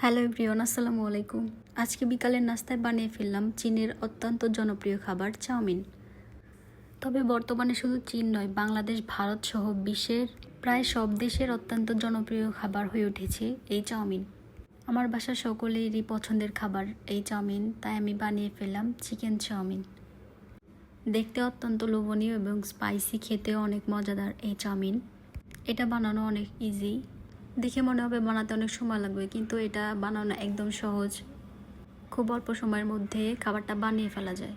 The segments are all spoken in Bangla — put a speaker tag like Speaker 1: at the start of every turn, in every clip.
Speaker 1: হ্যালো এভরিওয়ান, আসসালামু আলাইকুম। আজকে বিকালের নাস্তায় বানিয়ে ফেললাম চীনের অত্যন্ত জনপ্রিয় খাবার চাউমিন। তবে বর্তমানে শুধু চীন নয়, বাংলাদেশ, ভারত সহ বিশ্বের প্রায় সব দেশের অত্যন্ত জনপ্রিয় খাবার হয়ে উঠেছে এই চাউমিন। আমার বাসার সকলেরই পছন্দের খাবার এই চাউমিন, তাই আমি বানিয়ে ফেললাম চিকেন চাউমিন। দেখতে অত্যন্ত লোভনীয় এবং স্পাইসি, খেতেও অনেক মজাদার এই চাউমিন। এটা বানানো অনেক ইজি। দেখে মনে হবে বানাতে অনেক সময় লাগবে, কিন্তু এটা বানানো একদম সহজ। খুব অল্প সময়ের মধ্যে খাবারটা বানিয়ে ফেলা যায়।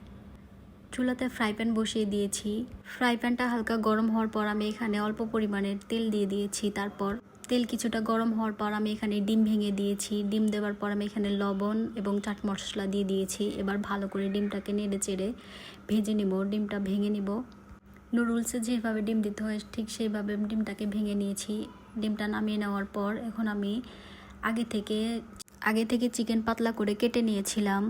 Speaker 1: চুলাতে ফ্রাই প্যান বসিয়ে দিয়েছি। ফ্রাই প্যানটা হালকা গরম হওয়ার পর আমি এখানে অল্প পরিমাণের তেল দিয়ে দিয়েছি। তারপর তেল কিছুটা গরম হওয়ার পর আমি এখানে ডিম ভেঙে দিয়েছি। ডিম দেওয়ার পর আমি এখানে লবণ এবং চাট মশলা দিয়ে দিয়েছি। এবার ভালো করে ডিমটাকে নেড়ে চেড়ে ভেজে নিব। ডিমটা ভেঙে নিব। নুডলসে যেভাবে ডিম দিতে হয় ঠিক সেইভাবে ডিমটাকে ভেঙে নিয়েছি। ডিমটা নামিয়ে নেওয়ার পর এখন আমি আগে থেকে চিকেন পাতলা করে কেটে নিয়েছিলাম।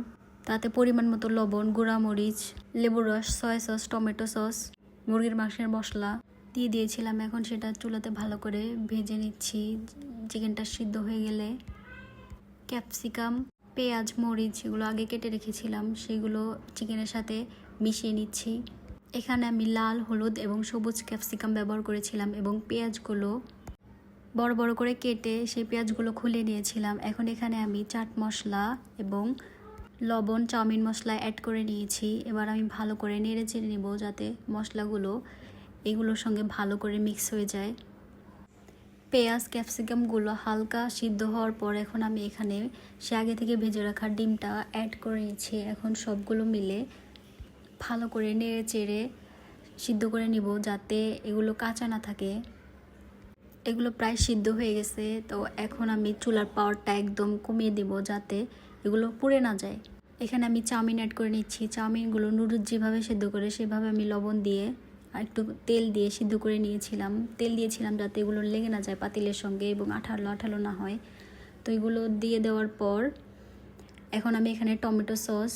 Speaker 1: তাতে পরিমাণ মতো লবণ, গুঁড়ামরিচ, লেবুর রস, সয়া সস, টমেটো সস, মুরগির মাংসের মশলা দিয়ে দিয়েছিলাম। এখন সেটা চুলাতে ভালো করে ভেজে নিচ্ছি। চিকেনটা সিদ্ধ হয়ে গেলে ক্যাপসিকাম, পেঁয়াজ, মরিচ এগুলো আগে কেটে রেখেছিলাম, সেগুলো চিকেনের সাথে মিশিয়ে নিচ্ছি। এখানে আমি লাল, হলুদ এবং সবুজ ক্যাপসিকাম ব্যবহার করেছিলাম এবং পেঁয়াজগুলো বড় বড় করে কেটে সেই পেঁয়াজগুলো খুলে নিয়েছিলাম। এখন এখানে আমি চাট মশলা এবং লবণ, চাউমিন মশলা অ্যাড করে নিয়েছি। এবার আমি ভালো করে নেড়ে চেড়ে নেব যাতে মশলাগুলো এগুলোর সঙ্গে ভালো করে মিক্স হয়ে যায়। পেঁয়াজ, ক্যাপসিকামগুলো হালকা সিদ্ধ হওয়ার পর এখন আমি এখানে সে আগে থেকে ভেজে রাখা ডিমটা অ্যাড করে নিয়েছি। এখন সবগুলো মিলে ভালো করে নেড়ে চেড়ে সিদ্ধ করে নিব যাতে এগুলো কাঁচা না থাকে। এগুলো প্রায় সিদ্ধ হয়ে গেছে, তো এখন আমি চুলার পাওয়ারটা একদম কমিয়ে দেব যাতে এগুলো পুড়ে না যায়। এখানে আমি চাউমিন অ্যাড করে নিচ্ছি। চাউমিনগুলো নুডলস যেভাবে সিদ্ধ করে সেভাবে আমি লবণ দিয়ে আর একটু তেল দিয়ে সিদ্ধ করে নিয়েছিলাম। তেল দিয়েছিলাম যাতে এগুলো লেগে না যায় পাতিলের সঙ্গে এবং আঠালো আঠালো না হয়। তো এগুলো দিয়ে দেওয়ার পর এখন আমি এখানে টমেটো সস,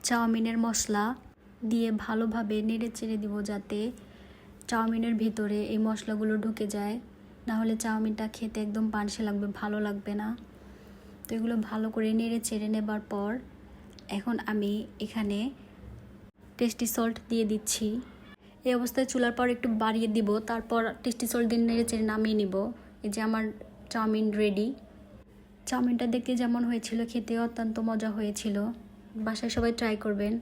Speaker 1: চাউমিনের মশলা দিয়ে ভালোভাবে নেড়ে চেড়ে দিব যাতে চাউমিনের ভিতরে এই মশলাগুলো ঢুকে যায়, না হলে চাউমিনটা খেতে একদম পানসে লাগবে, ভালো লাগবে না। তো এগুলো ভালো করে নেড়ে চেড়ে নেবার পর এখন আমি এখানে টেস্টি সল্ট দিয়ে দিচ্ছি। এই অবস্থায় চুলার পর একটু বাড়িয়ে দিব, তারপর টেস্টি সল্ট দিয়ে নেড়ে চেড়ে নামিয়ে নিব। এই যে আমার চাউমিন রেডি। চাউমিনটা দেখতে যেমন হয়েছিল খেতে অত্যন্ত মজা হয়েছিল। বাসায় সবাই ট্রাই করবেন।